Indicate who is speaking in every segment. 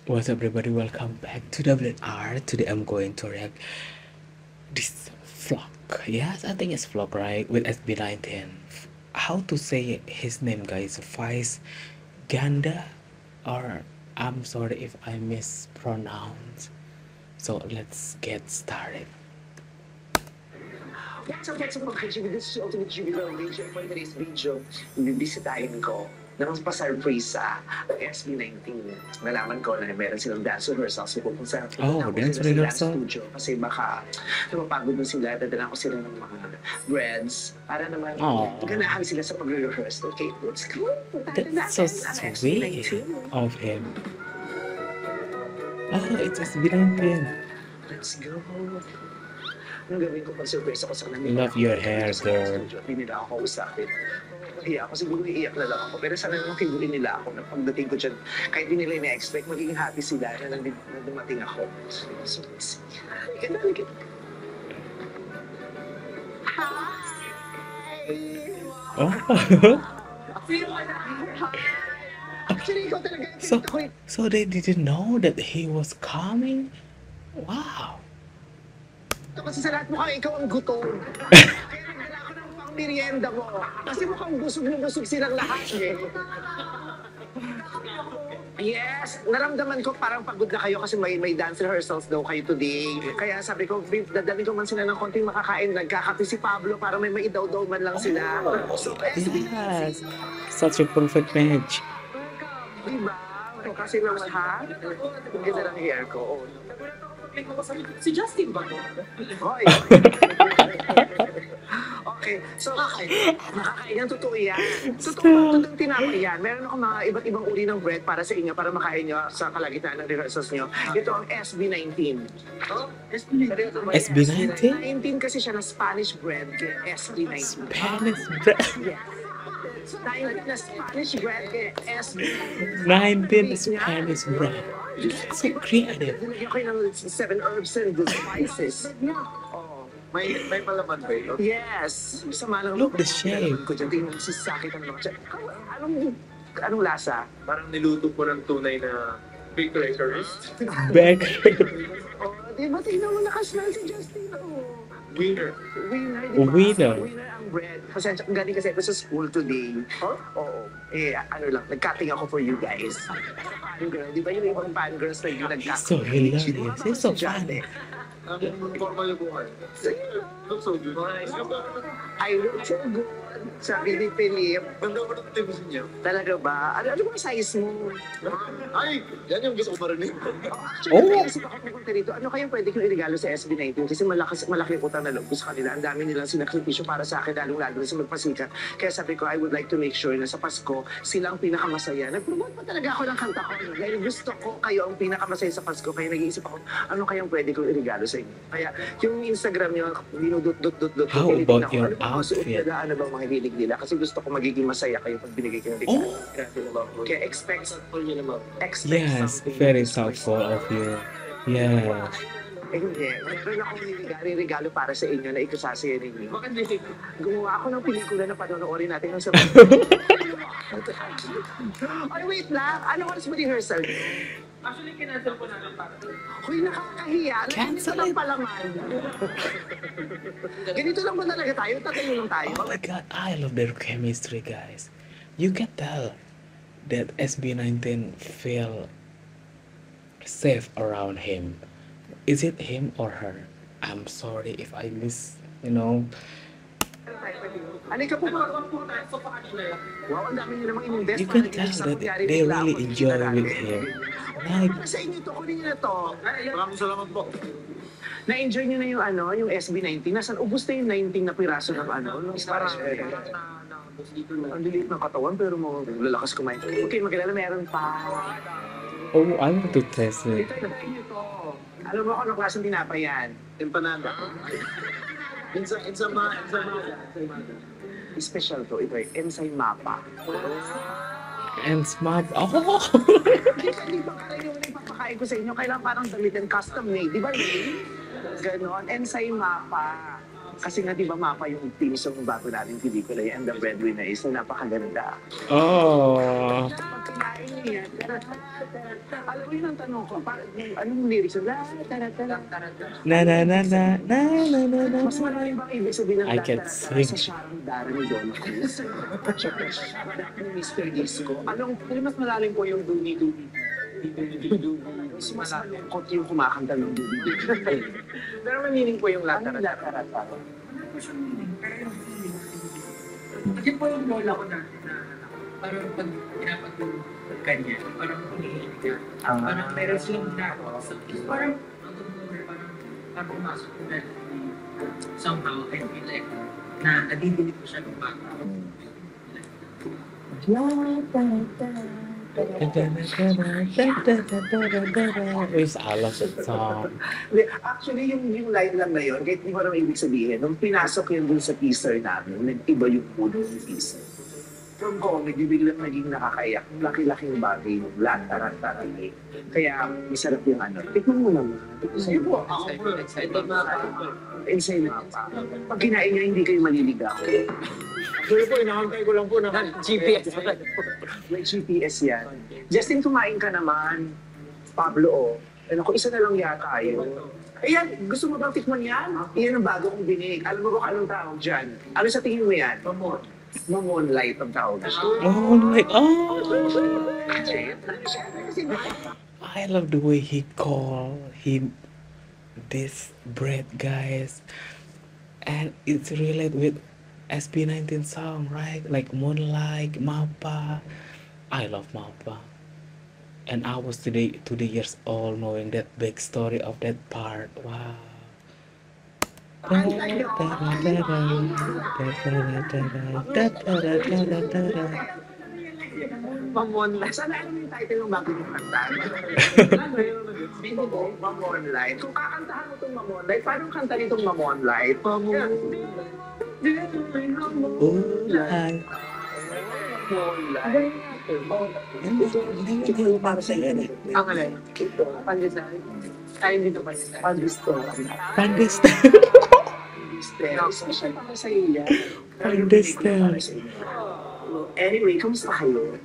Speaker 1: What's up, everybody? Welcome back to WR. Today I'm going to react this vlog. Yes, I think it's vlog, right? With SB19. How to say his name, guys? Vice Ganda, or I'm sorry if I mispronounce. So let's get started.
Speaker 2: What's up mga Jimmy? This is Ultimate Jimmy Video. For today's video, bibisitahin ko na mas pa-surprise sa SB19. Nalaman ko na meron silang dance rehearsals. Pupunta
Speaker 1: Dance rehearsal?
Speaker 2: Studio kasi baka napapagod na sila. Dadala ko sila ng mga breads para naman ganahan sila sa pag-rehearse. Okay, let's go.
Speaker 1: That's so sweet of him. It's SB19.
Speaker 2: Let's go. Ang gawin ko pag-surprise ako sa kanila.
Speaker 1: Love your hair, girl.
Speaker 2: Hindi nila ako kausapin. Iyak ako, siguro iiyak na lang ako. Pero sana naman figurin nila ako na pagdating ko dyan, kahit hindi nila ina-expect, magiging happy sila na dumating ako. So, halika na, halika na. Hi! Actually, ikaw talaga yung pinito ko eh.
Speaker 1: So they didn't know that he was coming? Wow.
Speaker 2: Kasi sa lahat mukhang ikaw ang gutom. Kaya nagdala ko ng pang merienda mo. Kasi mukhang busog na busog silang lahat eh. Yes, naramdaman ko parang pagod na kayo kasi may dance rehearsals daw kayo today. Kaya sabi ko, dadalhin ko man sila ng konting makakain. Nagkakape si Pablo para may maidaw-daw man lang sila. So,
Speaker 1: Yes, such a perfect match.
Speaker 2: Diba? Kasi naman ha, ang ganda ng hair ko.
Speaker 3: Si Justin ba?
Speaker 2: Hoy! Okay, so nakakain yan, totoo yan. Totoo tinapay yan. Meron ako mga iba't ibang uri ng bread para sa inyo, para makain nyo sa kalagitnaan ng rehearsals nyo. Ito ang SB19.
Speaker 1: SB19?
Speaker 2: 19 kasi siya na Spanish bread, SB19.
Speaker 1: Spanish bread.
Speaker 2: Yes. 19 na Spanish bread, SB19.
Speaker 1: 19 Spanish bread. So creative.
Speaker 2: Nilagyan ko ng 7 herbs and spices.
Speaker 3: May palaman ba ito?
Speaker 2: Yes! Sama lang.
Speaker 1: Look the shape.
Speaker 2: Ko dyan, tingnan mo si sakit ang mga anong lasa?
Speaker 3: Parang niluto po ng tunay na bakerist.
Speaker 1: Bakery.
Speaker 2: Di ba tingnan mo nakasmell si Justin?
Speaker 3: Winner.
Speaker 2: Winner, di ba?
Speaker 1: Winner.
Speaker 2: Winner ang bread. Pasensya, galing kasi ako sa school today. Oo. Nag-cutting ako for you guys. Pan girl, di ba yung ibang pan girls na yung nag-cutting?
Speaker 1: So hilarious. He's so funny.
Speaker 3: Ang formal yung buhay. Looks so good.
Speaker 2: I look so good. Sabi ni Philip.
Speaker 3: Ganda ko ng tips niya.
Speaker 2: Talaga ba? Ano bang size mo?
Speaker 3: Ay! Yan yung gusto ko marinig.
Speaker 2: Actually, kasi bakit napunta rito, ano kayang pwede kong irigalo sa SB19? Kasi malaki ang utang na loob ko sa kanila. Ang dami nilang sinakripisyo para sa akin, lalong-lalo na sa magpasikat. Kaya sabi ko, I would like to make sure na sa Pasko, sila ang pinakamasaya. Nag-promote pa talaga ako ng kanta ko. Dahil gusto ko kayo ang pinakamasaya sa Pasko. Kaya nag-iisip ako, ano kayang pwede kong irigalo sa inyo? Kaya yung Instagram nyo, dinudot-dot-dot-dot.
Speaker 1: How about your outfit?
Speaker 2: Ano bang mga hilig nila? Kasi gusto ko magiging masaya kayo pag binigay kayo ng regalo. Kaya expect
Speaker 1: Yes, very thoughtful of you. Yeah.
Speaker 2: Hindi. Meron akong regalo para sa inyo na ikasasaya ninyo. Gumawa ako ng pelikula na panonoorin natin ng sabay. Ay, wait lang. Ano oras mo rehearsal?
Speaker 3: Actually, kinansel po namin para.
Speaker 2: Huy, nakakahiya.
Speaker 1: Cancel
Speaker 2: Ganito lang
Speaker 1: it.
Speaker 2: palaman. Ganito lang ba talaga tayo? Tatayo lang tayo.
Speaker 1: Oh my god, I love their chemistry, guys. You can tell that SB19 feel safe around him. Is it him or her? I'm sorry if I
Speaker 2: Ano ka po ba? Wow, ang dami nyo namang in-invest.
Speaker 1: You can tell that they really enjoy with him. Like,
Speaker 2: Para sa inyo to, kunin nyo na to.
Speaker 3: Maraming salamat po.
Speaker 2: Na-enjoy nyo na yung SB19. Nasaan ubus na yung 19 na piraso ng ng Spanish bread. Ang lilit ng katawan pero lalakas kumain. Okay, magkilala meron pa.
Speaker 1: oh, I want to test it.
Speaker 2: Ito, nabay nyo to. Alam mo kung anong klaseng tinapay yan?
Speaker 3: Empanada. Ensamada.
Speaker 2: Special to. Ito ay Ensay Mapa.
Speaker 1: And smart. Oh!
Speaker 2: Di ba parang yung ipapakain ko sa inyo, kailangan parang damit and custom made. Di ba, Ray? Ganon. Ensay Mapa. Kasi nga, di ba, mapa yung theme song ng bago nating pelikula, and the breadwinner is na napakaganda.
Speaker 1: Oh.
Speaker 2: Pag kinain niya, alam mo yun ang tanong ko, anong lyrics? La, taratara.
Speaker 1: Na na na na na na na na.
Speaker 2: Mas marami bang ibig sabihin ng
Speaker 1: I can
Speaker 2: taratara
Speaker 1: sing.
Speaker 2: sa Sharon Dara ni Donna Cruz? Tsaka Sharon ni Mr. Disco. Mas malalim po yung dumi-dumi. Mas malungkot yung kumakanta ng dumi-dumi.
Speaker 3: Pero may meaning po yung
Speaker 2: Ano
Speaker 3: lahat.
Speaker 2: yung taratara?
Speaker 4: Kasi po yung lola ko na parang pag pinapatulog kanya, parang hinihilig niya. Parang meron silang ginagawa sa parang parang pumasok ko na somehow I feel like na nadidinig ko siya ng bata.
Speaker 1: Is I love that song.
Speaker 2: Actually, yung line lang na yun, kahit di ko naman ibig sabihin, nung pinasok yun dun sa teaser namin, nag-iba yung mood ng teaser. From comedy, biglang naging nakakaiyak. Laki-laking bagay yung lahat-tarat-tarat. Kaya, masarap yung ano. Tikman mo naman.
Speaker 3: Sige po, ako po.
Speaker 4: Excited na ako.
Speaker 2: Insane na pa. Pag kinain niya, hindi kayo maliligaw.
Speaker 3: Sige po, inakantay ko lang po na GPS.
Speaker 2: May GPS yan. Justin, kumain ka naman. Pablo, oh. Ano ko, isa na lang yata yun. Ayan, gusto mo bang tikman yan? Iyan ang bago kong binig. Alam mo ba kung anong tawag dyan? Ano sa tingin mo yan? Mamon light ang tawag.
Speaker 1: Oh, like, oh.
Speaker 2: Kasi,
Speaker 1: I love the way he called him this bread, guys. And it's related with SB19 song, right? Like Moonlight, Mapa. I love Mapa. And I was today years old knowing that big story of that part. Wow.
Speaker 2: Mamon-light. Sana alam mo yung title ng bago yung kanta? Mamon-light. Kung kakantahan mo itong Mamon-light, paano kanta nitong Mamon-light?
Speaker 1: Moonlight.
Speaker 2: Mamon-light. Ito yung para sa iyo.
Speaker 3: Ang alay.
Speaker 2: Ito.
Speaker 3: Pandesal. Ay, hindi to pandesal.
Speaker 2: Pandesal.
Speaker 1: Pandesal.
Speaker 2: Pandesal. Special para sa iyo yan.
Speaker 1: Pandesal.
Speaker 2: Anyway, kamusta kayo?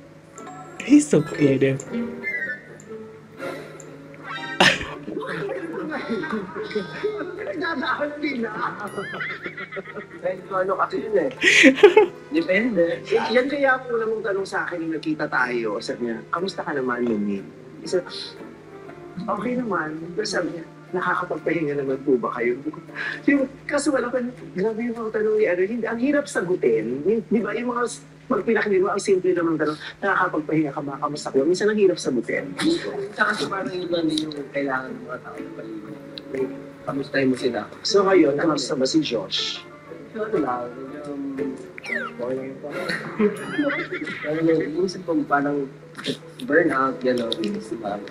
Speaker 1: He's so creative.
Speaker 2: Nagdadaan din na.
Speaker 3: Kahit ano kasi yun eh. Depende.
Speaker 2: Yan kaya po namang tanong sa akin nung nakita tayo. Sabi niya, kamusta ka naman, Lumi? Isa, okay naman. Pero sabi niya, nakakapagpahinga naman po ba kayo? Kasi wala pa, grabe yung mga tanong ni ano, ang hirap sagutin. Di ba, yung mga pag pinakinig mo, ang simple naman tanong, nakakapagpahinga ka ba, kamusta ka ba? Minsan ang hirap sagutin.
Speaker 4: Saka kasi parang iba din yung kailangan ng mga tao na paligid. Kamustahin mo sila.
Speaker 2: So ngayon, kamusta ba si Josh?
Speaker 4: So ano lang, okay lang yun pa. Pero minsan kung parang burnout, gano'n, diba?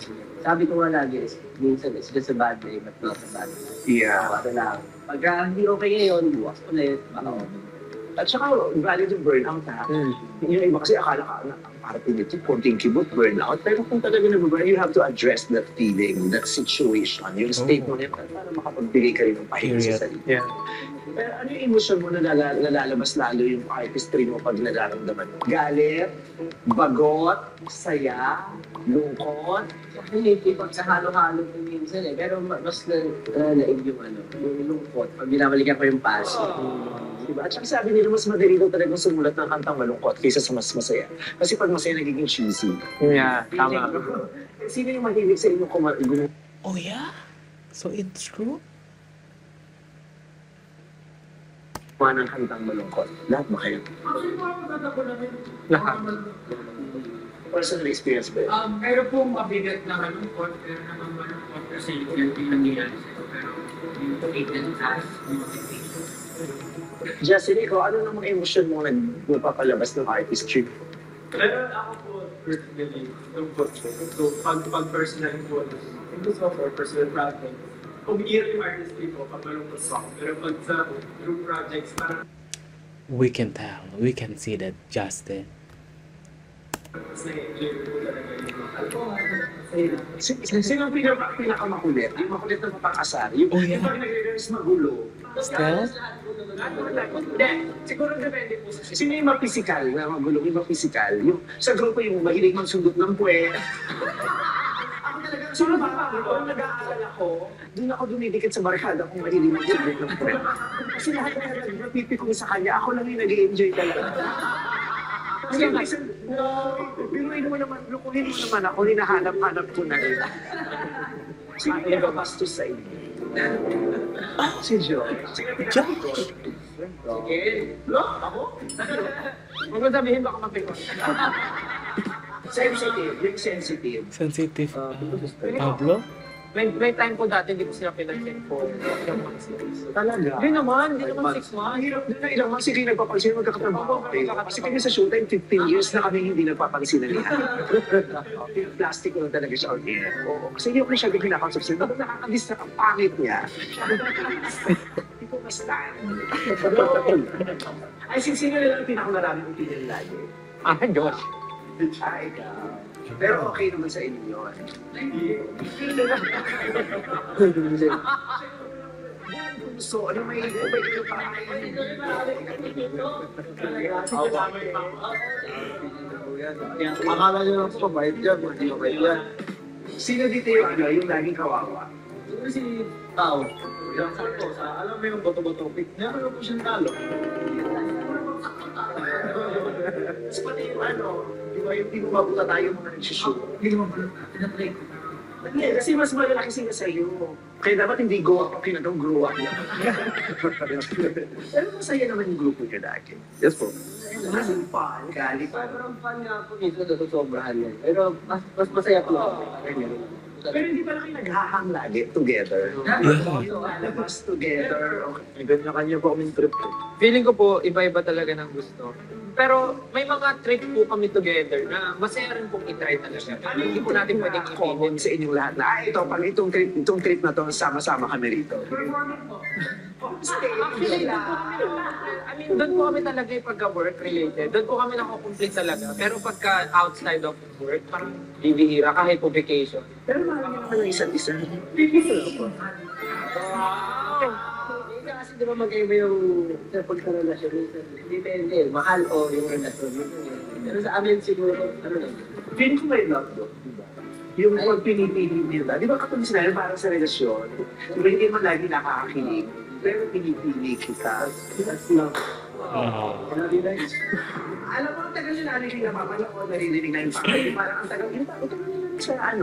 Speaker 4: Sabi ko nga lagi, minsan it's just a bad day, but not a bad day.
Speaker 2: Yeah.
Speaker 4: Ano lang. Pagka hindi okay ngayon, bukas ulit, baka okay.
Speaker 2: At saka, valid yung burnout ha. Yung iba kasi akala ka na para pinito, konting kibot, burnout. Pero kung talaga nag-burnout, you have to address that feeling, that situation, yung state mo na yun, para makapagbigay ka rin ng pahinga sa sarili.
Speaker 3: Yeah.
Speaker 2: Pero ano yung emotion mo na nalalabas lalo yung artistry mo pag nararamdaman mo? Galit, bagot, saya, lungkot.
Speaker 4: Hindi, pag sa halo-halo din minsan eh. Pero mas naig yung yung lungkot. Pag binabalikan ko yung past.
Speaker 2: Diba? At saka sabi nila, mas madali daw talagang sumulat ng kantang malungkot kaysa sa mas masaya. Kasi pag masaya, nagiging cheesy.
Speaker 3: Yeah, tama.
Speaker 2: Sino yung mahilig sa inyo gumawa
Speaker 1: Oh yeah? So it's true?
Speaker 2: ng kantang malungkot? Lahat ba kayo?
Speaker 3: Lahat.
Speaker 2: Personal experience ba yun?
Speaker 4: Pero po mabigat na malungkot, pero naman malungkot kasi yung nangyayari sa'yo. Pero yung taken as motivation.
Speaker 2: Justin, ikaw, ano namang emosyon mo nagpapalabas ng artistry?
Speaker 5: Pero ako po, personally, lungkot ko. So, pag personal ko, hindi ko for personal project, umiiyak yung artistry ko pag malungkot song. Pero pag sa group projects, parang
Speaker 1: We can tell. We can see that, Justin.
Speaker 5: mas na-enjoy ko talaga yung mga
Speaker 2: Sino ang pinakamakulit? Yung makulit na mapakasar? Yung
Speaker 1: Oh, yeah.
Speaker 2: pag nag-rehearse magulo?
Speaker 1: Still?
Speaker 4: Hindi, siguro depende po sa
Speaker 2: Sino yung mapisikal na magulong, yung mapisikal? Yung, sa grupo yung mahilig magsundot ng puwet. Ako talaga, sino ba? Kung nag-aaral ako, doon ako dumidikit sa barkada kung mahilig magsundot ng puwet. Kasi lahat na nagpipikong sa kanya, ako lang yung nag-i-enjoy talaga. Kasi minsan, biruin mo naman, lukuhin mo naman ako, hinahanap-hanap ko na rin. Sino yung nakabastos sa inyo? Si George.
Speaker 4: Sige. Lo? Ako? Huwag mo sabihin baka mapikon.
Speaker 2: Sensitive, yung sensitive.
Speaker 1: Sensitive. Pablo?
Speaker 4: May time po dati, hindi ko sila pinag-check for ilang months.
Speaker 2: Talaga?
Speaker 4: Hindi naman 6 months.
Speaker 2: Ang hirap din na ilang months hindi nagpapansin magkakatrabaho kayo. Kasi kami sa showtime, 15 years na kami hindi nagpapansin na niya. Plastic lang talaga siya on air. Oo. Kasi hindi ko siya bigla nakakausap sa'yo. Bakit nakakadistra ang pangit niya? Hindi ko ma-stand. Ay, sino na lang ang pinakamaraming opinion lagi?
Speaker 4: Josh.
Speaker 2: Ikaw. Pero okay naman sa inyo yun. So, ano may kayo pa?
Speaker 3: Akala nyo lang po, mabait yan, hindi mabait yan.
Speaker 2: Sino dito yung laging kawawa?
Speaker 3: Siguro si Tao. Yung sakto, alam mo yung boto-boto pick niya, ano po siyang talo?
Speaker 2: Tapos pati yung di ba yung pinumabuta tayo mga nagsushoot?
Speaker 4: Hindi naman pala, tinatry ko.
Speaker 2: Hindi, kasi mas malalaki sila sa'yo. Kaya dapat hindi go up, kinatong grow up lang. Pero masaya naman yung grupo niyo dati.
Speaker 3: Yes po.
Speaker 2: Mas fun, gali pa.
Speaker 3: Sobrang fun nga po minsan nasusobrahan yan. Pero mas masaya po ako.
Speaker 2: Pero hindi pala kayo naghahang lagi together. Yung lalabas together. Okay.
Speaker 3: May kanya-kanya po kaming trip eh.
Speaker 4: Feeling ko po, iba-iba talaga ng gusto. Pero may mga trip po kami together na masaya rin pong itry talaga. Hindi po natin pwedeng
Speaker 2: common sa inyong lahat na, ito, pag itong trip na to, sama-sama kami rito.
Speaker 4: Actually, doon po kami talaga yung pagka-work related. Doon po kami nakakomplete talaga. Pero pagka outside of work, parang bibihira kahit po vacation.
Speaker 2: Pero mahal niyo naman ang isa't isa.
Speaker 3: Kasi di ba mag-iba yung sa pagkarelasyon minsan, depende, mahal o yung relasyon. Pero sa amin siguro, ano lang.
Speaker 2: Feeling ko may love doon, di ba? Yung pag pinipili nila, di ba katulad sinabi parang sa relasyon, di ba hindi mo lagi nakakakilig, pero pinipili kita. That's love. Alam mo, ang tagal yung narinig na mamala ko, naririnig na yung pangalan. Parang ang tagal, yun pa, ito na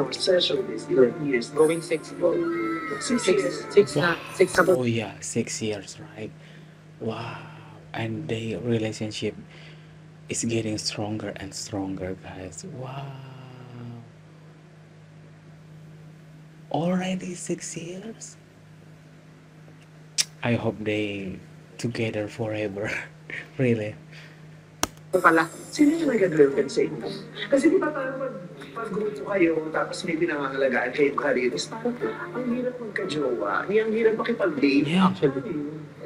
Speaker 2: sa showbiz, 11 years.
Speaker 4: Going 6 po.
Speaker 2: 6 years.
Speaker 4: 6 na. 6 na po.
Speaker 1: Oh yeah, 6 years, right? Wow. And the relationship is getting stronger and stronger, guys. Wow. Already 6 years? I hope they together forever. Really.
Speaker 4: Pala.
Speaker 2: Sino yung nag-girlfriend sa inyo? Kasi di ba parang pag-grupo kayo, tapos may pinangangalagaan kayong career, is parang ang hirap magka-jowa. Ang hirap makipag-date.
Speaker 1: Yeah.
Speaker 4: Actually.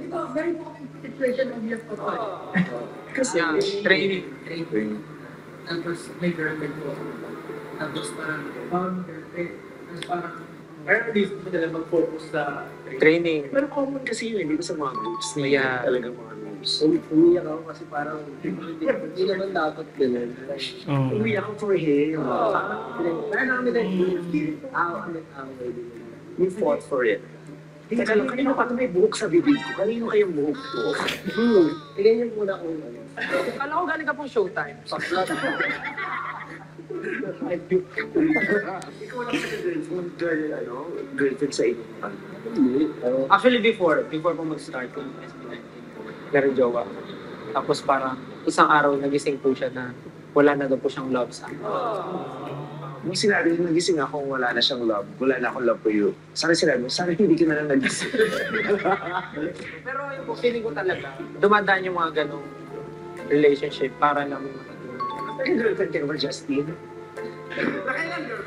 Speaker 3: Ito, very mga situation ang hirap pa pa.
Speaker 2: Kasi,
Speaker 4: Yeah, training.
Speaker 3: Tapos may girlfriend po. Tapos parang, girlfriend. Tapos parang,
Speaker 5: Pero at least mo nila mag-focus sa
Speaker 4: Training.
Speaker 2: pero common kasi yun, hindi ba sa mga groups?
Speaker 4: Yeah.
Speaker 2: Talaga mga groups.
Speaker 3: umiyak ako kasi parang, hindi naman dapat ganun.
Speaker 1: Oh.
Speaker 2: Uwi ako for him.
Speaker 3: Parang namin na, away din.
Speaker 2: You fought for it. Teka lang, kanino pa may buhok sa bibig ko? Kanino kayong buhok ko?
Speaker 3: Tignan niyo muna kung ano.
Speaker 4: Kala ko galing ka pong showtime.
Speaker 2: Ikaw lang sa girlfriend sa inyo.
Speaker 3: Hindi. Pero,
Speaker 4: Actually, before po mag-start yung SB19, meron jowa. Tapos parang isang araw nagising po siya na wala na daw po siyang love sa akin.
Speaker 2: Nung sinabi nung nagising ako, wala na siyang love. Wala na akong love for you. Sana sinabi mo, sana hindi ka na lang nagising.
Speaker 4: Pero yung feeling ko talaga, dumadaan yung mga ganong relationship para lang
Speaker 2: Nag-girlfriend ka ba, Justin?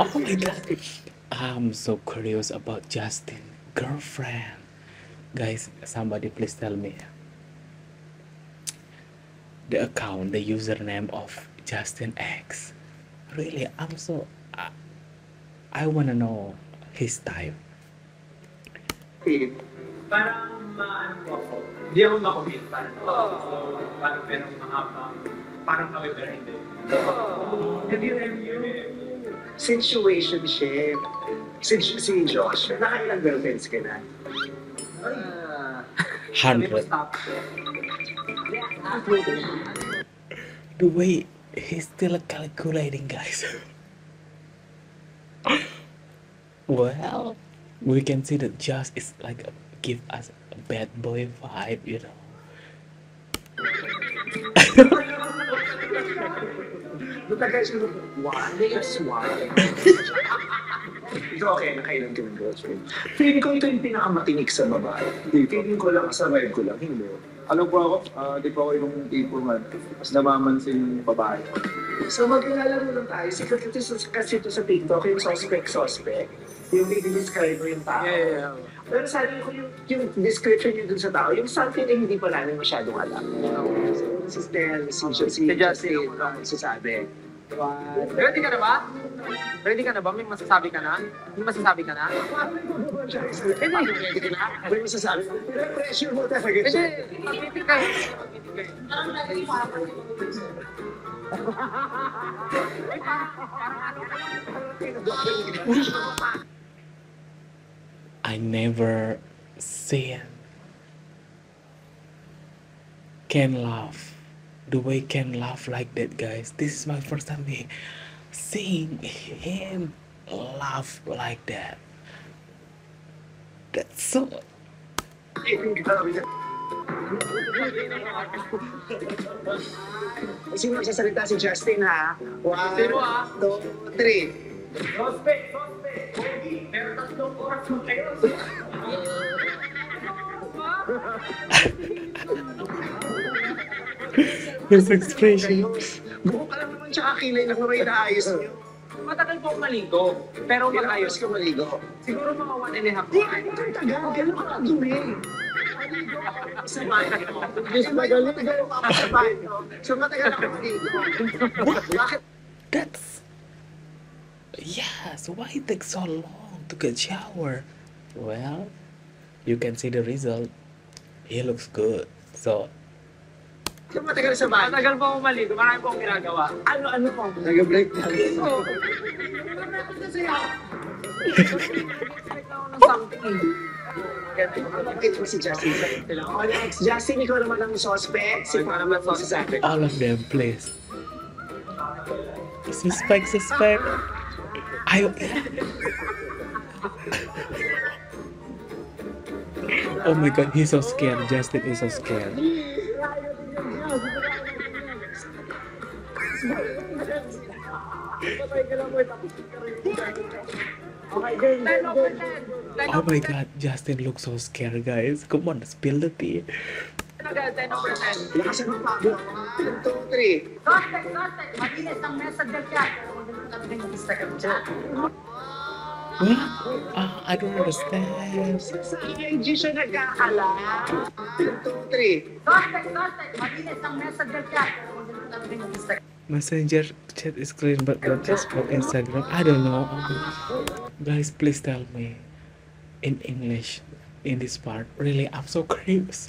Speaker 1: Oh my god. I'm so curious about Justin. Girlfriend. Guys, somebody please tell me the account, the username of Justin X. Really, I wanna know his type.
Speaker 4: parang
Speaker 5: maano po ako, hindi ako makomit. So, parang merong mahapang, parang kami pero hindi. Have you
Speaker 2: Situationship. Si Josh, nakailang girlfriends ka na?
Speaker 1: 100. The way he's still calculating, guys. Well, we can see that Josh is like give us a bad boy vibe, you know.
Speaker 2: Matagal siya, why? Ikaw, okay, nakailan ka ng girlfriend? Feeling ko ito yung pinakamatinik sa babae. Feeling ko lang, sa vibe ko lang, hindi.
Speaker 6: Alam po ako, di po ako yung tipo man, mas namamansin yung babae.
Speaker 2: So maglalaro lang tayo. Kasi ito sa TikTok, yung suspect. Yung i-describe mo yung tao.
Speaker 5: Yeah.
Speaker 2: Pero sabi ko yung description niyo dun sa tao, yung something na hindi pa namin masyadong alam. So, si Justin, magsasabi.
Speaker 4: Ready ka na ba? Ready ka na ba? May masasabi ka na? May masasabi ka na?
Speaker 2: Ready ka na? May masasabi ka na? Pressure mo talaga
Speaker 4: Hindi,
Speaker 2: siya.
Speaker 4: magtitig kayo.
Speaker 1: I never seen Ken laugh the way Ken laugh like that, guys. This is my first time seeing him laugh like that. That's so.
Speaker 2: Sino magsasalita? Si Justin, ha?
Speaker 4: Sino, ha?
Speaker 2: 1, 2, 3.
Speaker 5: Suspect! Pogi! Pero 3 oras mo kayo.
Speaker 1: His expression.
Speaker 2: Buko ka lang naman tsaka kilay lang naman inaayos niyo.
Speaker 4: Matagal po akong maligo. Pero
Speaker 2: Ilang
Speaker 4: mag-ayos
Speaker 2: ayos ka maligo?
Speaker 4: Siguro mga 1.5
Speaker 2: Di, ano kang tagal? Gano'n ka kadumi? Sa bahay. Sa bahay. So matagal ako maligo. Bakit?
Speaker 1: That's. Yes, why it takes so long to get shower? Well, you can see the result. He looks good. So,
Speaker 2: So matagal sa bahay?
Speaker 4: Matagal po akong maligo. Marami po akong ginagawa.
Speaker 2: Ano po? Nag-break down.
Speaker 4: Oo. Kasi ako. Expect ako ng something.
Speaker 2: Ito si Justin. O next, Justin, ikaw naman ang suspect. Si
Speaker 4: Ikaw naman
Speaker 2: Pablo
Speaker 4: suspect.
Speaker 2: magsasabi.
Speaker 1: all of them, please. Suspect. I. Oh my god, he's so scared. Justin is so scared. Oh my god, Justin looks so scared, guys. Come on, spill the tea.
Speaker 4: 10 over 10.
Speaker 2: Lakasan mo, Pablo. 1, 2, 3.
Speaker 7: Suspect, malinis ang messenger chat. Pero kung ano talaga yung Instagram chat.
Speaker 1: What? I don't understand.
Speaker 2: Sa IG siya nagkakala. 1, 2, 3.
Speaker 7: Suspect, malinis ang messenger chat. Pero kung ano talaga yung Instagram.
Speaker 1: Messenger chat is clean, but not just for Instagram. I don't know. Guys, please tell me in English in this part. Really, I'm so curious.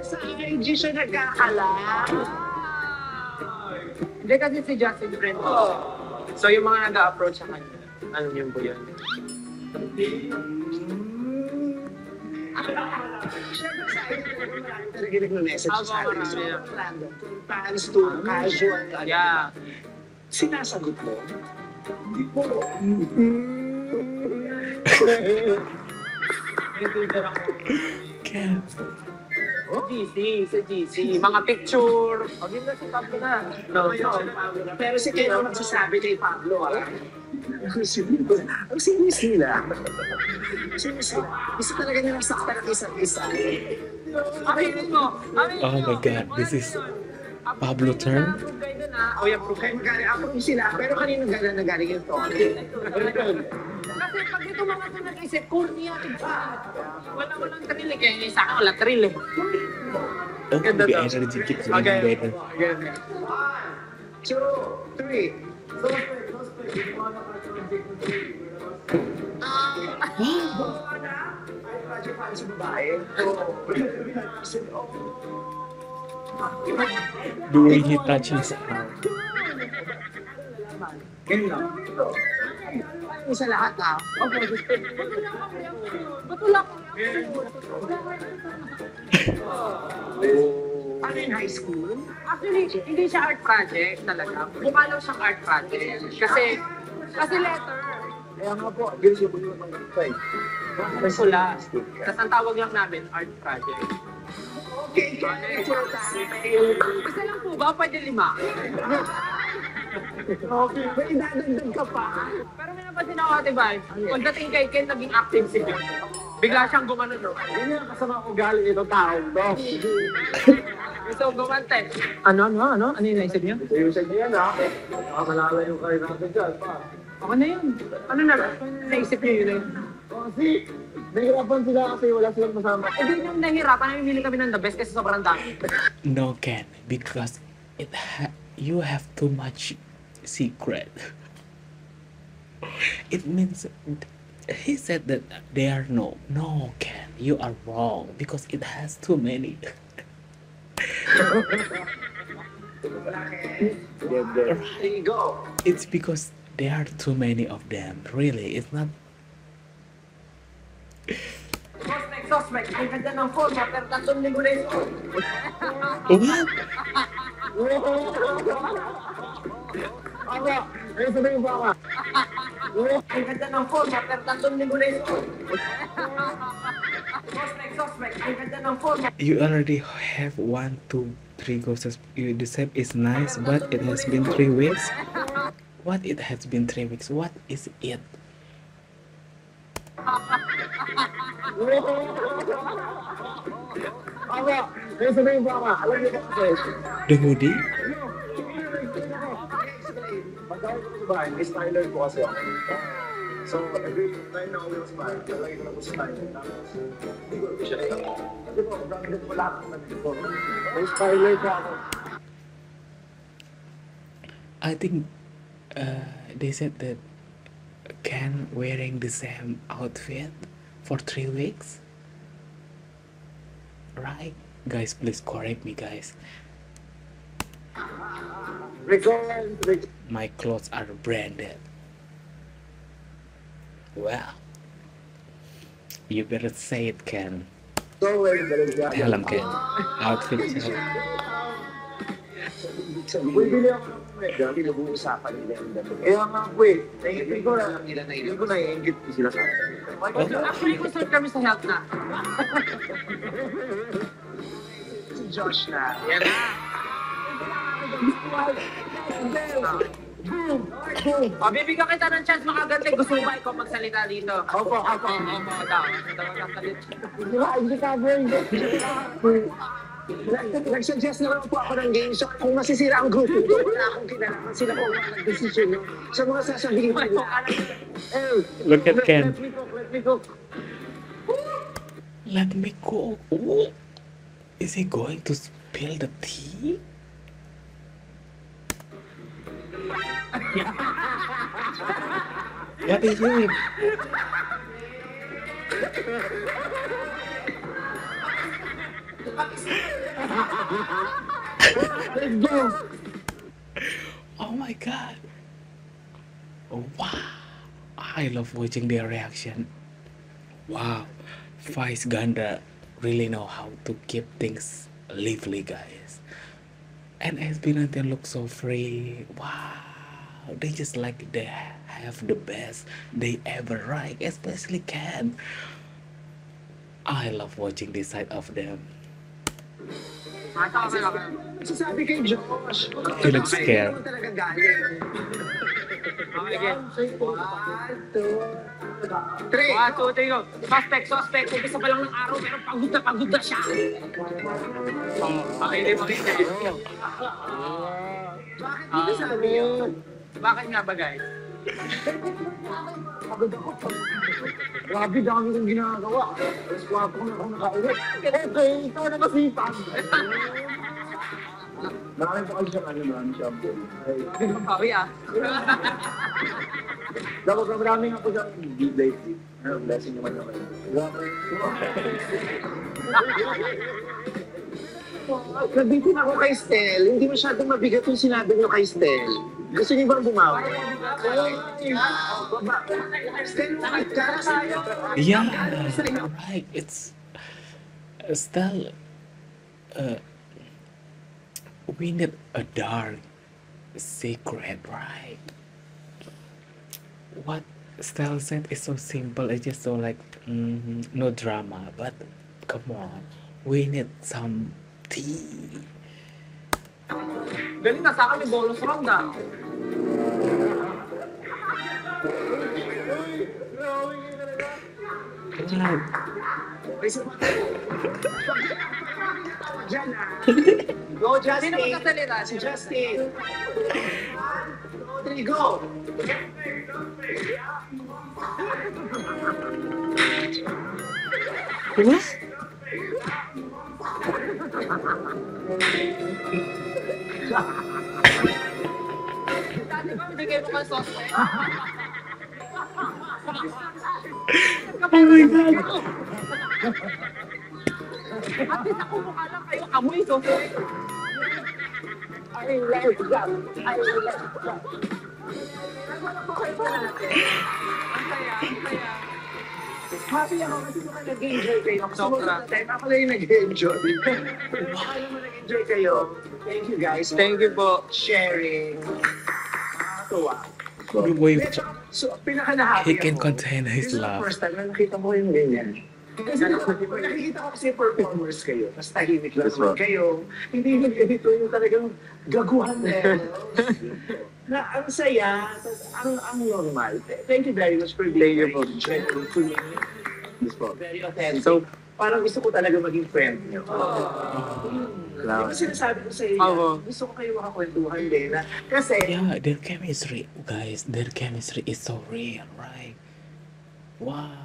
Speaker 2: Sa IG siya nagkakala.
Speaker 4: Hindi kasi si Justin friend ko. So yung mga nag-a-approach sa kanya, ano yun po yun?
Speaker 2: Siyempre sa IG talaga nagme-message sa atin.
Speaker 4: marami
Speaker 2: So,
Speaker 4: yan.
Speaker 2: random. From fans to casual.
Speaker 4: Yeah.
Speaker 2: Sinasagot mo? Hindi po.
Speaker 1: Ken.
Speaker 4: Sa GC. Mga picture. O, yun na si Pablo na. No,
Speaker 2: Pero si Ken ang magsasabi kay Pablo, ah. Ang sinis nila. Gusto talaga nilang sakta ng isa't isa.
Speaker 4: Aminin mo.
Speaker 1: Oh my God, this is Pablo turn?
Speaker 4: O, yan, proof.
Speaker 2: Kaya mag-approve sila, pero kanino nagaling yung tono?
Speaker 4: Kasi pag ito mga ito nag-isip, corny yan. Walang thrill eh. Kaya sa akin, wala thrill eh.
Speaker 1: Oh,
Speaker 4: Ganda
Speaker 1: the
Speaker 4: daw.
Speaker 1: energy keeps
Speaker 4: Okay.
Speaker 1: getting better.
Speaker 2: 2, 3. project para sa babae.
Speaker 1: Doing he touch his arm.
Speaker 6: Ngayon lang.
Speaker 2: Ano sa lahat ha? Okay.
Speaker 7: Ba't wala ko?
Speaker 2: Ano in high school?
Speaker 3: Actually, hindi siya art project talaga. Mukha lang siyang art project. Kasi letter.
Speaker 6: Kaya nga po, visible yung mga site.
Speaker 3: Pula. Tapos ang tawag lang namin, art project.
Speaker 2: Okay,
Speaker 3: Isa lang po ba? Pwede 5?
Speaker 2: okay. May dadagdag ka pa.
Speaker 3: Pero may napansin ako, Ate Val, pagdating kay Ken, naging active si Ken. Bigla siyang gumano, no?
Speaker 6: Hindi nga kasama ko galing itong tao to.
Speaker 3: So, gumante. Ano yung naisip niyo?
Speaker 6: Ito yung sige yan ha. Nakamalala yung kayo natin dyan pa.
Speaker 3: Ako na yun. Ano naisip niyo yun?
Speaker 6: Kasi, nahirapan sila kasi wala silang masama.
Speaker 3: Hindi nyo nahihirapan, namimili kami ng the best kasi sobrang dami.
Speaker 1: No, Ken, because you have too much secret. It means he said that they are no, Ken, you are wrong because it has too many.
Speaker 2: There you go.
Speaker 1: It's because there are too many of them. Really, it's not.
Speaker 3: Suspect. Ang ganda ng forma, pero 3 linggo na yun.
Speaker 1: What?
Speaker 6: Aba, ayun sabihin pa ka.
Speaker 3: Ang ganda ng forma, pero 3 linggo na yun. Suspect. Ang ganda ng forma.
Speaker 1: You already have 1, 2, 3 ghosts. You decide it's nice, but it has been 3 weeks. What? It has been 3 weeks. What is it?
Speaker 6: Aba, ayun sabihin pa ka. Alam niyo ba kasi?
Speaker 1: The hoodie?
Speaker 6: Pagkawin ko sa bahay, may styler ko kasi ako. So, every time na uwi ko sa bahay, lalagay ko na po sa styler. Tapos, hindi ko siya ito. Kasi po, branded ko lahat ng nandito. May styler ko ako.
Speaker 1: I think they said that Ken wearing the same outfit for 3 weeks. Right? Guys, please correct me, guys. My clothes are branded. Well, you better say it, Ken. Tell him, Ken. Outfit.
Speaker 6: Bibili ako ng medya.
Speaker 2: Pinag-uusapan nila yung dalawa.
Speaker 6: Kaya nga po eh. Hindi ko na,
Speaker 2: Alam nila na
Speaker 6: hindi ko naiingit ko sila sa akin.
Speaker 3: Actually, concerned kami sa health na.
Speaker 2: Si Josh na.
Speaker 3: Yan na. Bibigyan kita ng chance makaganti. Gusto mo ba ikaw magsalita dito?
Speaker 6: Opo.
Speaker 3: Daw.
Speaker 6: Hindi ka bro.
Speaker 2: Nag-suggest naman po ako ng game. So, kung masisira ang grupo ko, wala akong kinalaman. Sila po ang nag-decision nyo. Sa mga sasabihin nila.
Speaker 1: Look at Ken.
Speaker 6: Let me cook.
Speaker 1: Let me go. Oh. Is he going to spill the tea? What is it?
Speaker 6: Let's go.
Speaker 1: Oh my god. Wow. I love watching their reaction. Wow. Vice Ganda really know how to keep things lively, guys. And SB19 looks so free. Wow. They just like they have the best they ever write, especially Ken. I love watching this side of them.
Speaker 2: Sasabi kay Josh.
Speaker 1: He looks scared.
Speaker 2: Ano talaga galing?
Speaker 3: Okay, again.
Speaker 2: 1, 2, 3.
Speaker 3: 1, 2, 3, go. Suspect. Umpisa pa lang ng araw, pero pagod na siya. Hindi mo rin kayo.
Speaker 2: Bakit hindi sabi yun?
Speaker 3: Bakit nga ba, guys?
Speaker 6: Pagod ako. Grabe, dami kong ginagawa. Tapos wapo na akong nakaulit. Okay, ikaw na masipag. Marami pa kasi siyang marami siyang
Speaker 3: Pawi ah.
Speaker 6: Dapat marami nga po siyang big lately. Blessing naman naman.
Speaker 2: Nabitin ako kay Stel. Hindi masyadong mabigat yung sinabi niyo kay Stel. Gusto niyo bang bumawi? Stel,
Speaker 1: Yeah, right. It's still we need a dark secret, right? What Style said is so simple. It's just so like no drama, but come on, we need some tea.
Speaker 3: Galing na sa akin yung bonus round ah.
Speaker 1: Right.
Speaker 2: Go,
Speaker 3: Hindi
Speaker 2: Justin!
Speaker 3: na magkasalita.
Speaker 2: Si Justin! Three, go!
Speaker 1: What?
Speaker 3: Dati ko, hindi kayo mukhang suspect.
Speaker 1: Oh my god.
Speaker 3: At least ako mukha lang kayo amoy suspect.
Speaker 2: I like that! I like that!
Speaker 3: Wala po kayo pa natin. Ang saya, ang saya.
Speaker 2: Happy ako kasi baka nag-enjoy kayo.
Speaker 3: Sobra.
Speaker 2: Time ako na yung nag-enjoy. Baka naman nag-enjoy kayo. Thank you guys.
Speaker 3: Thank you po.
Speaker 2: Sharing. Nakakatuwa.
Speaker 1: The way
Speaker 2: So, pinaka-na-happy
Speaker 1: he can
Speaker 2: ako.
Speaker 1: contain his
Speaker 2: This is the
Speaker 1: laugh.
Speaker 2: first time na nakita ko yung ganyan. Kasi nakikita ko kasi performers kayo, tapos tahimik lang naman kayo. Hindi yung ganito yung talagang gaguhan levels. Na ang saya, tapos ang normal. Thank you very much for being very gentle to me. Very authentic. So, parang gusto ko talaga maging friend niyo. Yung sinasabi ko sa iyo, gusto ko kayo makakwentuhan din. Kasi,
Speaker 1: Yeah, their chemistry, guys. Their chemistry is so real, right? Wow.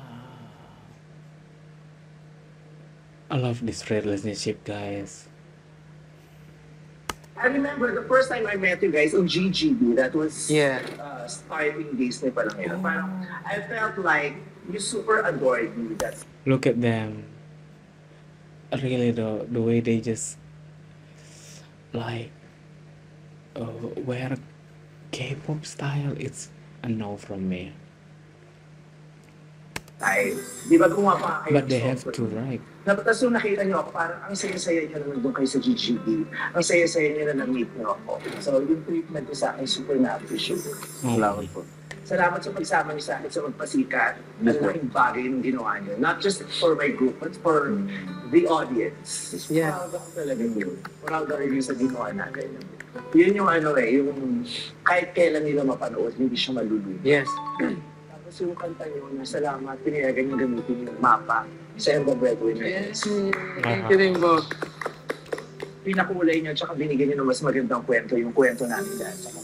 Speaker 1: I love this relationship, guys.
Speaker 2: I remember the first time I met you guys in GGB, that was
Speaker 3: Yeah.
Speaker 2: starting Disney pa lang yun. Parang, I felt like you super adored me. That's
Speaker 1: Look at them. Really, the way they just like wear K-pop style. It's a no from me.
Speaker 2: time. Di ba gumawa pa kayo?
Speaker 1: But they
Speaker 2: ng
Speaker 1: have
Speaker 2: software?
Speaker 1: to, right?
Speaker 2: Tapos nung nakita niyo ako, parang ang saya-saya niyo naman doon kayo sa GGB. Ang saya-saya niyo na na-meet niyo ako. So yung treatment niyo sa akin, super na-appreciate.
Speaker 1: Salamat
Speaker 2: po. Salamat sa pagsama niyo sa akin sa magpasikat. Ang laking bagay yung ginawa niyo. Not just for my group, but for the audience.
Speaker 3: Yeah.
Speaker 2: Proud ako talaga yun. Proud ako yun sa ginawa natin. Yun yung ano yung kahit kailan nila mapanood, hindi siya maluluto.
Speaker 3: Yes.
Speaker 2: Tapos yung kanta niyo na salamat, pinayagan niyo gamitin yung mapa sa Emba Breadwinner.
Speaker 3: Yes. Thank you din po.
Speaker 2: Pinakulay niyo, tsaka binigyan niyo ng mas magandang kwento, yung kwento namin dahil sa kanta.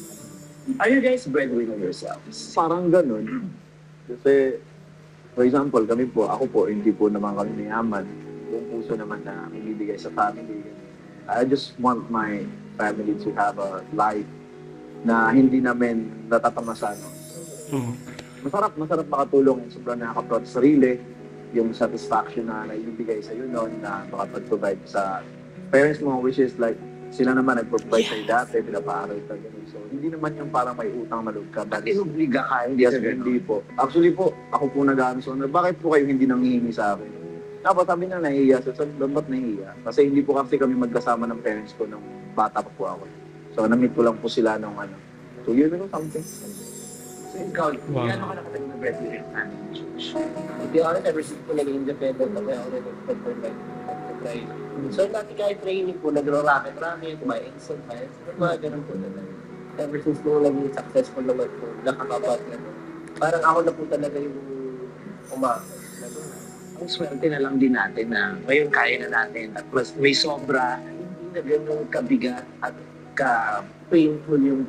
Speaker 2: Are you guys breadwinner yourselves?
Speaker 6: Parang ganun. Kasi, for example, kami po, ako po, hindi po naman kami mayaman. Yung puso naman na ibibigay sa family. I just want my family to have a life na hindi namin natatamasan. Masarap makatulong. Sobrang nakaka-proud sa sarili. Yung satisfaction na naibibigay sa iyo noon na makapag-provide sa parents mo, which is like, sila naman nag-provide sa'yo dati, pinapaaral ka ganun. So, hindi naman yung parang may utang na loob ka.
Speaker 2: At inubliga ka, hindi
Speaker 6: Yes,
Speaker 2: ka
Speaker 6: hindi po. Actually po, ako po nag-answer na, bakit po kayo hindi nanghihingi sa akin? Tapos sabi niya, nahihiya. So, ba't nahihiya? Kasi hindi po kasi kami magkasama ng parents ko nung bata pa po ako. So, na-meet ko lang po sila nung ano. 2 years ago, something.
Speaker 2: So ikaw,
Speaker 1: Wow.
Speaker 2: gaano ka nakatagal na breadwinner family?
Speaker 3: To be honest, ever since po naging independent ako, ako nag-expect like, try. So, dati kahit training po, nagro-racket-racket, kumain-insult, mga ganun po talaga. Ever since po naging successful naman po, nakakabat na. Parang ako na po talaga yung
Speaker 2: Ang swerte na lang din natin na ngayon kaya na natin at mas may sobra, hindi na ganun kabigat at ka-painful yung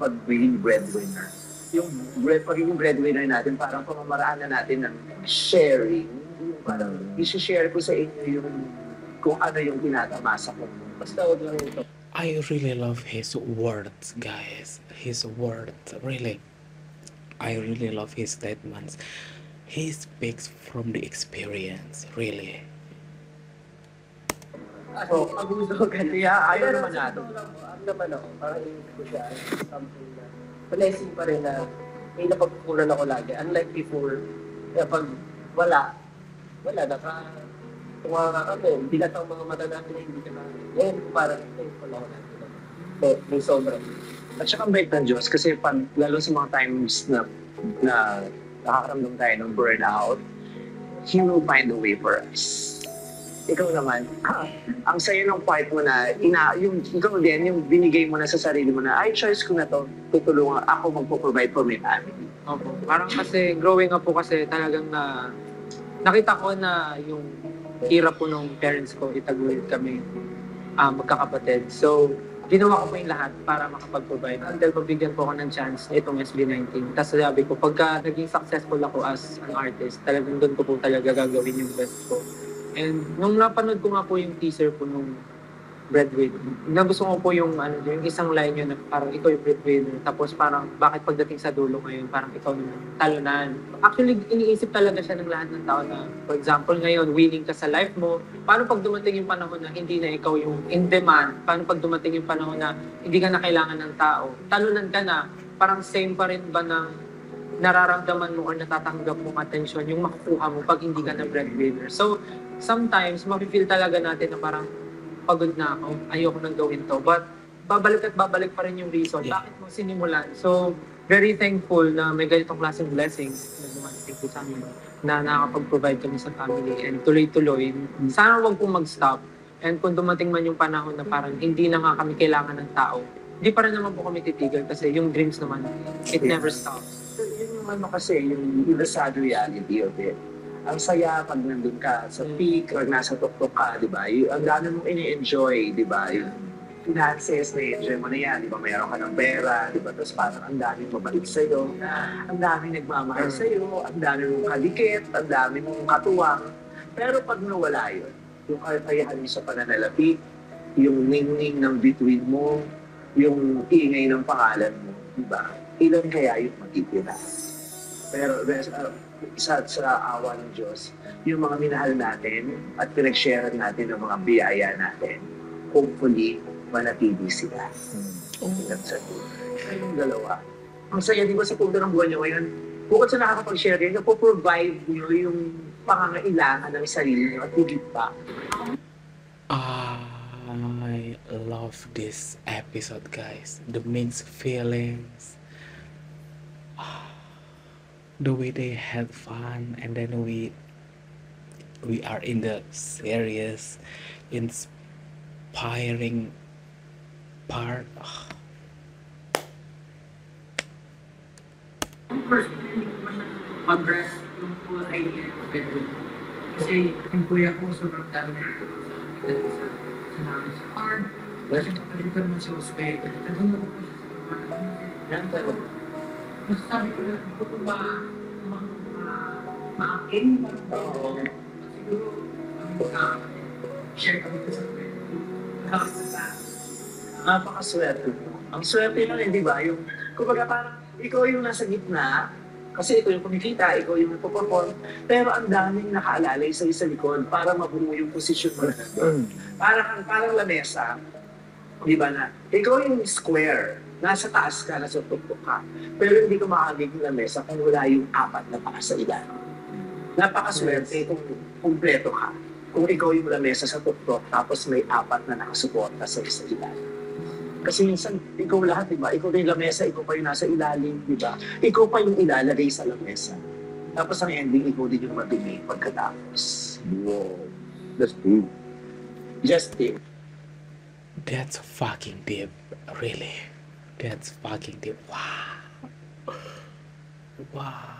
Speaker 2: pagiging breadwinner. Yung pagiging breadwinner natin, parang pamamaraan na natin ng sharing. Yung parang isi-share ko sa inyo yung kung ano yung tinatamasa ko. Basta huwag lang ito.
Speaker 1: I really love his words, guys. His words, really. I really love his statements. He speaks from the experience, really.
Speaker 3: So, ang gusto ko kasi, ayaw naman natin. Ano naman ako, parang inis ko siya, something na, blessing pa rin na may napagkukunan ako lagi. Unlike before, kaya pag wala, tunga ka kami, bilat ang mga mata namin na hindi ka na, ngayon, parang thankful ako natin. So, may sobra.
Speaker 2: At saka ang bait ng Diyos kasi pag, lalo sa mga times na nakakaramdam tayo ng burnout, He will find a way for us. Ikaw naman, ang saya ng part mo na, ikaw din, yung binigay mo na sa sarili mo na, ay, choice ko na to, tutulungan ako magpo-provide for my family.
Speaker 4: Opo. Parang kasi growing up po kasi talagang nakita ko na yung hirap po ng parents ko, itaguyod kami magkakapatid. So, ginawa ko po yung lahat para makapag-provide until mabigyan po ako ng chance itong SB19. Tapos sabi ko, pagka naging successful ako as an artist, talagang doon ko po talaga gagawin yung best ko. And nung napanood ko nga po yung teaser po nung Breadwinner, nagustuhan ko po yung isang line yun na parang ikaw yung breadwinner. Tapos parang bakit pagdating sa dulo ngayon, parang ikaw naman yung talunan. Actually, iniisip talaga siya ng lahat ng tao na, for example, ngayon, winning ka sa life mo. Paano pag dumating yung panahon na hindi na ikaw yung in demand? Paano pag dumating yung panahon na hindi ka na kailangan ng tao? Talunan ka na, parang same pa rin ba ng nararamdaman mo or natatanggap mong atensyon yung makukuha mo pag hindi ka na breadwinner? So, sometimes, mafe-feel talaga natin na parang pagod na ako, ayoko nang gawin to. But, babalik at babalik pa rin yung reason.
Speaker 1: Yeah.
Speaker 4: Bakit mo sinimulan? So, very thankful na may ganitong klaseng blessings na dumating po sa amin na nakakapag-provide kami sa family and tuloy-tuloy. Sana wag pong mag-stop. And kung dumating man yung panahon na parang hindi na nga kami kailangan ng tao, hindi pa rin naman po kami titigil kasi yung dreams naman, it never stops.
Speaker 2: Yun yung kasi, yung sad reality of it. Ang saya pag nandun ka sa peak or nasa tuktok ka, di ba? Ang dami mong ini-enjoy, di ba? Yung finances, na-enjoy mo na yan, di ba? Mayroon ka ng pera, di ba? Tapos parang ang daming mabalik sa'yo, ang daming nagmamahal sa'yo, ang dami mong kalikit, ang dami mong katuwang. Pero pag nawala yun, yung kakayahan mo sa pananalapi, yung ningning ng bituin mo, yung ingay ng pangalan mo, di ba? Ilan kaya yung magtitira? Pero isa sa awa ng Diyos, yung mga minahal natin at pinag-share natin ng mga biyaya natin, hopefully, manatili sila. That's it. Yung dalawa. Ang saya, di ba sa punto ng buwan nyo ngayon, bukod sa nakakapag-share yun, napoprovide nyo yung pangangailangan ng sarili nyo at higit pa.
Speaker 1: I love this episode, guys. The mixed feelings, the way they had fun, and then we are in the serious, inspiring part.
Speaker 4: First, hindi ko siya mag-grasp yung full idea of Bedouin. Kasi yung kuya ko, sobrang dami na ito sa namin sa farm. Kasi kapatid ko naman si Jose, nagtanong ako po siya sa mga
Speaker 3: Yan talaga.
Speaker 4: mas sabi ko na, ito po ba maakin?
Speaker 3: Oo.
Speaker 4: Siguro, share kami ko sa kuya.
Speaker 2: Napakaswerte mo. Ang swerte mo rin, di ba? Yung, kumbaga parang, ikaw yung nasa gitna, kasi ikaw yung kumikita, ikaw yung nagpo-perform, pero ang daming nakaalalay sa isa likod para mabuo yung posisyon mo na nandun. Parang lamesa, di ba na, ikaw yung square, nasa taas ka, nasa tuktok ka, pero hindi ka makagiging lamesa kung wala yung apat na paa sa ilalim. Napakaswerte kung kumpleto ka. Kung ikaw yung lamesa sa tuktok, tapos may apat na nakasuporta sa isa ilalim. Kasi minsan, ikaw lahat, di ba? Ikaw na yung lamesa, ikaw pa yung nasa ilalim, di ba? Ikaw pa yung ilalagay sa lamesa. Tapos ang ending, ikaw din yung mabili pagkatapos. Wow. That's deep. Just deep.
Speaker 1: That's fucking deep, really. That's fucking deep. Wow. Wow.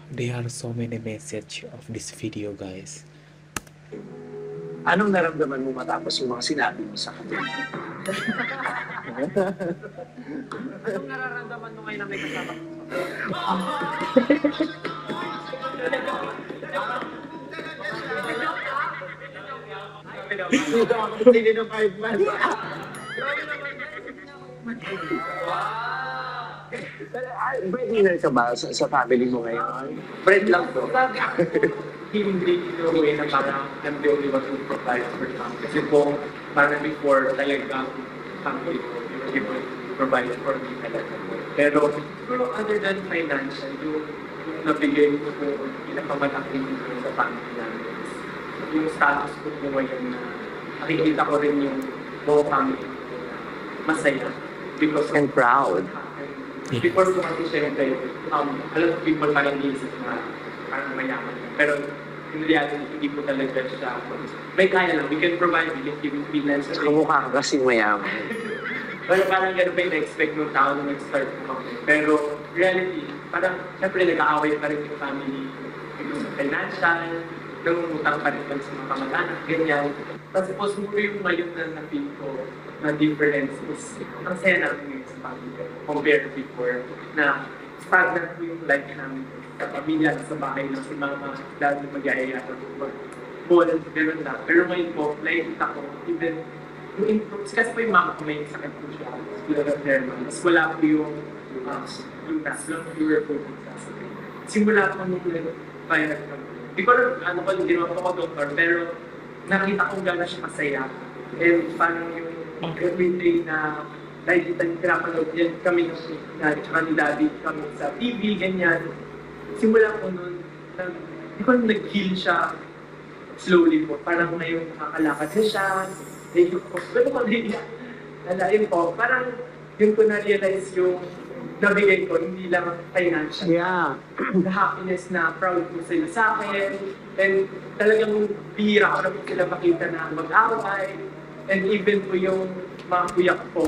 Speaker 1: There are so many messages of this video, guys.
Speaker 2: Anong naramdaman mo matapos yung mga sinabi mo sa kanya?
Speaker 4: Anong nararamdaman mo ngayon na may kasama ko?
Speaker 2: Dito ako, hindi ng 5 months.
Speaker 4: Grabe naman.
Speaker 2: Breadwinner ka ba sa family mo ngayon?
Speaker 5: Bread lang po. Hindi in a way na parang I'm the only one who provides for them. Kasi po, parang before talagang family ko, they were able to provide for me talaga po. Pero other than financial, yung nabigay ko po, pinakamalaking ko sa family namin. Yung status ko po ngayon na nakikita ko rin yung buong family ko na masaya. Because
Speaker 2: And proud.
Speaker 5: Before po kasi syempre, a lot of people parang iisip na parang mayaman. Pero in reality, hindi po talaga siya. May kaya lang, we can provide, we can give you finance.
Speaker 2: Kamukha ka kasing mayaman.
Speaker 5: Pero parang gano'n pa yung na-expect ng tao na nag-start po kami. Pero reality, parang syempre nag-aaway pa rin yung family because of financial, nangungutang pa rin sa mga kamag-anak, ganyan. Tapos po siguro yung ngayon na na-feel ko na difference is ang saya namin ngayon sa family ko compared to before na stagnant po yung life namin sa pamilya, sa bahay ng si mama, dahil mag-iaya ko mag-ball, gano'n lang. Pero ngayon po, nakikita ko, even yung improves, kasi po yung mama ko may sakit po siya, scleral herman, mas wala po yung lunas, lang pure po sa sakit. Simula po nung nag-viral kami. Di ko ano ko, hindi naman ako doktor, pero nakita kong gano'n siya masaya. And parang yung everyday na nakikita niyo pinapanood yan kami tsaka ni Daddy kami sa TV, ganyan. Simula ko nun, di ko nag-heal siya slowly po. Parang ngayon nakakalakad na siya. Pero ko nalain po, parang yun ko na-realize yung nabigay ko, hindi lang financial.
Speaker 2: Yeah.
Speaker 5: The happiness na proud po sila sa akin. And talagang bihira ko na po sila makita na mag-away. And even po yung mga kuya ko po,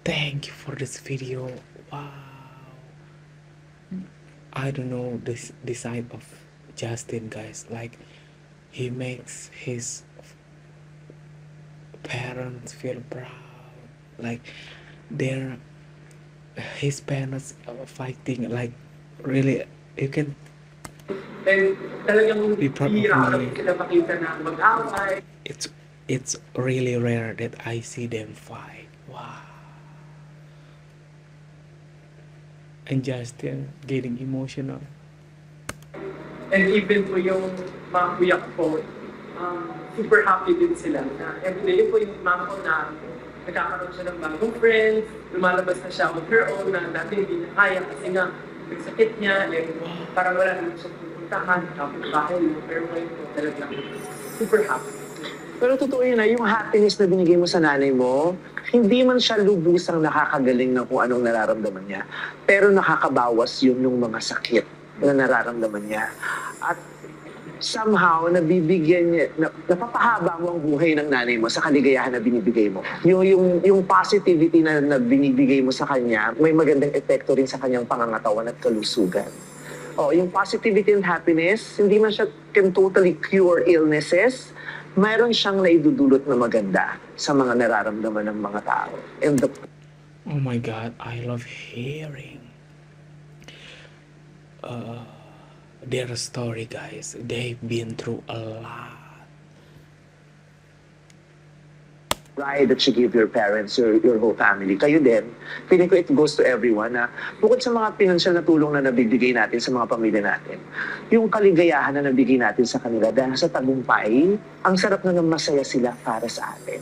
Speaker 1: Thank you for this video. Wow. I don't know this side of Justin, guys. Like, he makes his parents feel proud. Like, his parents are fighting. Like, really, you can
Speaker 5: and talagang
Speaker 1: be proud
Speaker 5: bihira ko
Speaker 1: of
Speaker 5: na
Speaker 1: me.
Speaker 5: po sila makita na mag-away.
Speaker 1: It's really rare that I see them fight. Wow. And Justin getting emotional.
Speaker 5: And even po yung mga kuya ko po, super happy din sila na everyday po yung mama ko na nagkakaroon siya ng bagong friends, lumalabas na siya on her own na dati hindi niya kaya kasi nga yung sakit niya, and parang wala naman siya pupuntahan, tapos bahay mo, pero ngayon po talaga super happy.
Speaker 2: Pero totoo yun na, yung happiness na binigay mo sa nanay mo, hindi man siya lubusang nakakagaling ng kung anong nararamdaman niya. Pero nakakabawas yun yung mga sakit na nararamdaman niya. At somehow, nabibigyan niya, napapahaba mo ang buhay ng nanay mo sa kaligayahan na binibigay mo. Yung positivity na binibigay mo sa kanya, may magandang epekto rin sa kanyang pangangatawan at kalusugan. Yung positivity and happiness, hindi man siya can totally cure illnesses, mayroon siyang naidudulot na maganda sa mga nararamdaman ng mga tao. And
Speaker 1: Oh my God, I love hearing their story, guys. They've been through a lot.
Speaker 2: pride that you give your parents, your whole family, kayo din, feeling ko it goes to everyone na bukod sa mga financial na tulong na nabibigay natin sa mga pamilya natin, yung kaligayahan na nabigay natin sa kanila dahil sa tagumpay, ang sarap na masaya sila para sa atin.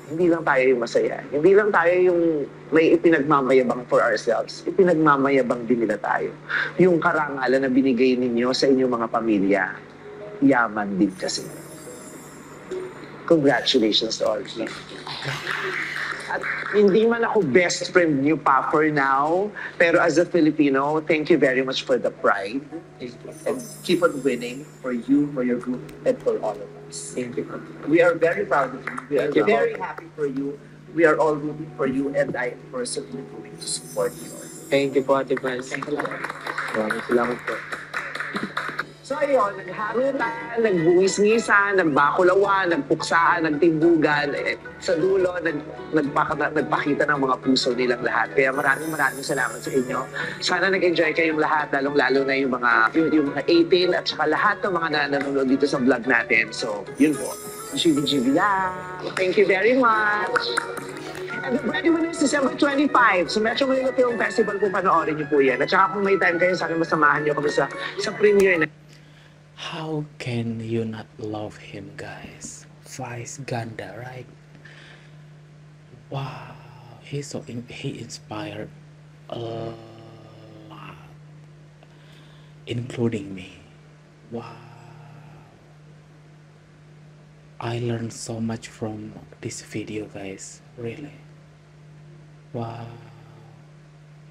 Speaker 2: Hindi lang tayo yung masaya. Hindi lang tayo yung may ipinagmamayabang for ourselves. Ipinagmamayabang din nila tayo. Yung karangalan na binigay ninyo sa inyong mga pamilya, yaman din kasi. Congratulations to all of you. At hindi man ako best friend niyo pa for now, pero as a Filipino, thank you very much for the pride. And keep on winning for you, for your group, and for all of us. Thank you. We are very proud of you. We are very happy for you. We are all rooting for you, and I am personally going to support you.
Speaker 3: Thank you po, Ate Paz.
Speaker 2: Maraming salamat po. So ayun, nagharutan, nagbuwis-ngisan, nagbakulawan, nagpuksaan, nagtimbugan. Sa dulo, nagpakita ng mga puso nilang lahat. Kaya maraming salamat sa inyo. Sana nag-enjoy kayong lahat, lalong-lalo na yung mga 18 at saka lahat ng mga nanonood dito sa vlog natin. So, yun po. GB lang. Thank you very much. And the breadwinner is December 25. So Metro Manila Film Festival po, panoorin niyo po yan. At saka kung may time kayo, sana masamahan niyo kami sa premiere na.
Speaker 1: How can you not love him, guys? Vice Ganda, right? Wow, he inspired a lot, including me. Wow, I learned so much from this video, guys. Really. Wow.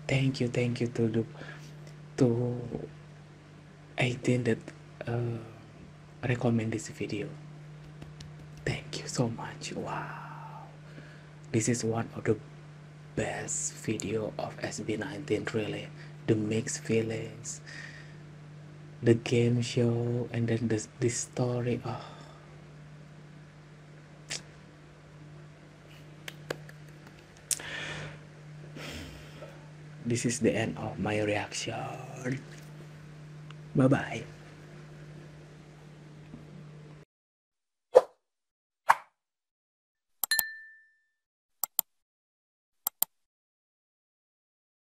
Speaker 1: Thank you to 18 that recommend this video. Thank you so much. Wow, this is one of the best video of SB19. Really, the mixed feelings, the game show, and then the story. Oh, this is the end of my reaction. Bye bye.